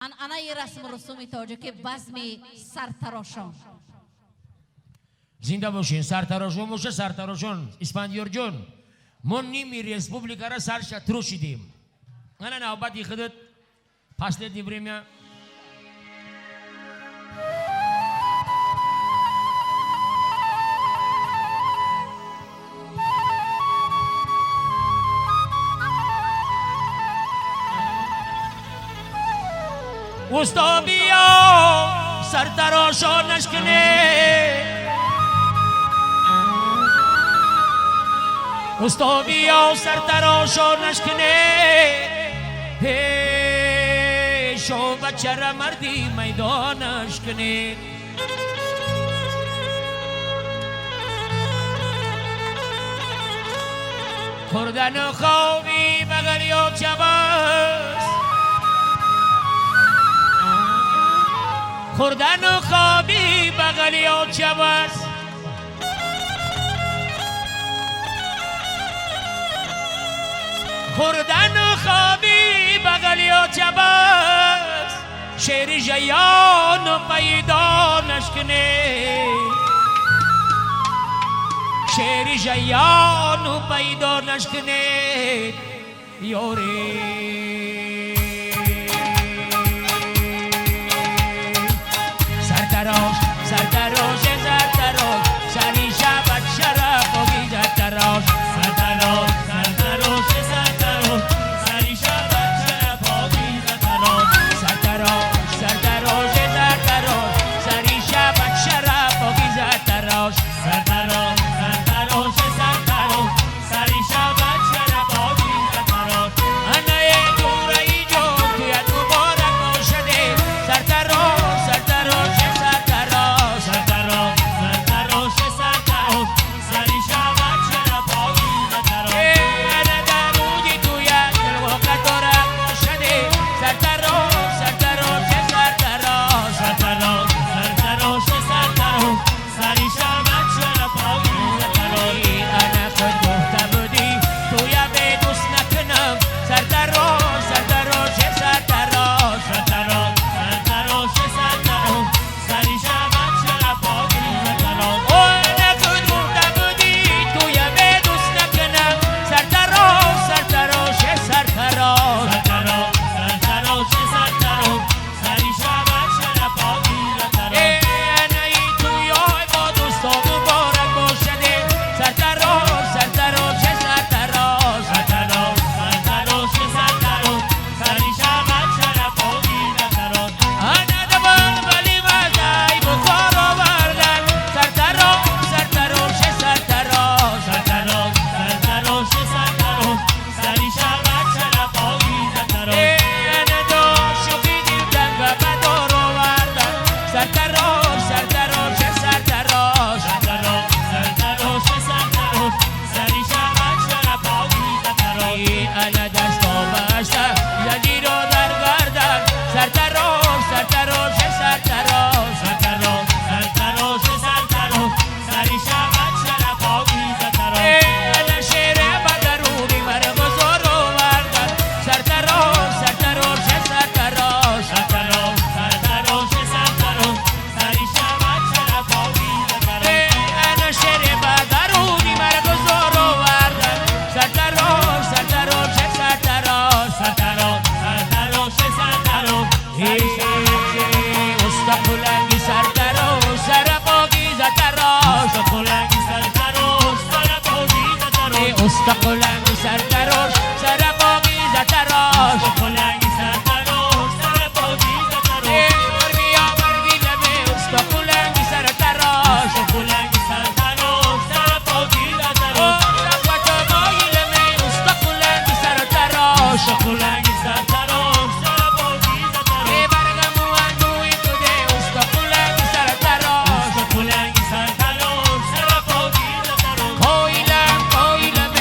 انععنه رسم و رسومی تاجیکی بزم سرتراشان. زنده باشین سرتراشان باشه سرتراشان اسفندیار جان ما نیمی ریسپوبلیکا را سرش تروشیدیم انا نوبتی خودت پس لیدی بریم استا بیا سرتراشانش کنه استا بیا سرتراشانش کنه شو بچه را مردی میدانش کنه خوردن خوابی بغل یا چباست خوردن خوابی بغل یا چباست خوردن خوابی بغل یا چباست شیر جیان پیدا نشکنه شیر جیان پیدا نشکنه یوری سرتراش سرتراش سرتراش سری شبت شرف و گیجت تراش سرتراش سرتراش سرتراش سری شبت شرف و گیجت تراش سرتراش سرتراش سرتراش سری شبت شرف و گیجت تراش سرتراش سرتراش سرتراش سری شبت شرف و گیجت تراش انای دوره جو توی مبارک باشده سرتراش سرتراش سرتراش سرتراش سرتراش سرتراش سری شبت شرف و گیجت تراش انا درودی توی دلوقت دارم باشده سرتراش سرتراش سرتراش سرتراش سرتراش سرتراش سری شبت شرف و گیجت تراش انا خود گفته بودی توی به دوست نکنم سرتراش سرتراش سرتراش سرتراش سرتراش سرتراش سری شبت شرف و گیجت تراش انا خود گفته بودی توی به دوست نکنم سرتراش سرتراش سرتراش سرتراش سرتراش سرتراش سری شبت شرف و گیجت تراش انا ای توی با دوستان مبارک باشده سرتراش سرتراش سرتراش سرتراش سرتراش سرتراش سری شبت شرف و گیجت تراش انا دبان ولی مزای بخار آوردن سرتراش سرتراش سرتراش سرتراش سرتراش سرتراش سری شبت شرف و گیجت تراش انا داشت شوخیدیم دنگ بدار آوردن سرتراش سرتراش سرتراش سرتراش سرتراش سرتراش سری شبت شرف و گیجت تراش انا دستا بسته زدی رو در گردن سرتراش سرتراش سرتراش سرتراش سرتراش سرتراش سری شبت شرف و گیجت تراش انا شیر بدرونی مرغزار آوردن سرتراش سرتراش سرتراش سرتراش سرتراش سرتراش سری شبت شرف و گیجت تراش انا شیر بدرونی مرغزار آوردن سرتراش سرتراش سرتراش سرتراش سرتراش سرتراش استقلنگی سرتراش شرف و گیجت تراش استقلنگی سرتراش شرف و گیجت تراش استقلنگی سرتراش شرف و گیجت تراش استقلنگی سرتراش شرف و گیجت تراش مرگیا مرگی لبه استقلنگی سرتراش استقلنگی سرتراش شرف و گیجت تراش رفت مایی لبه استقلنگی سرتراش استقلنگی سرتراش شرف و گیجت تراش برگمو اندوی تو ده استقلنگی سرتراش استقلنگی سرتراش شرف و گیجت تراش کویلم کویلم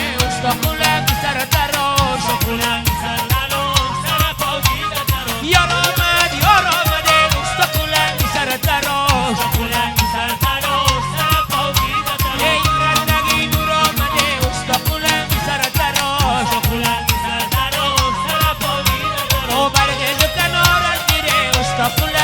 Osta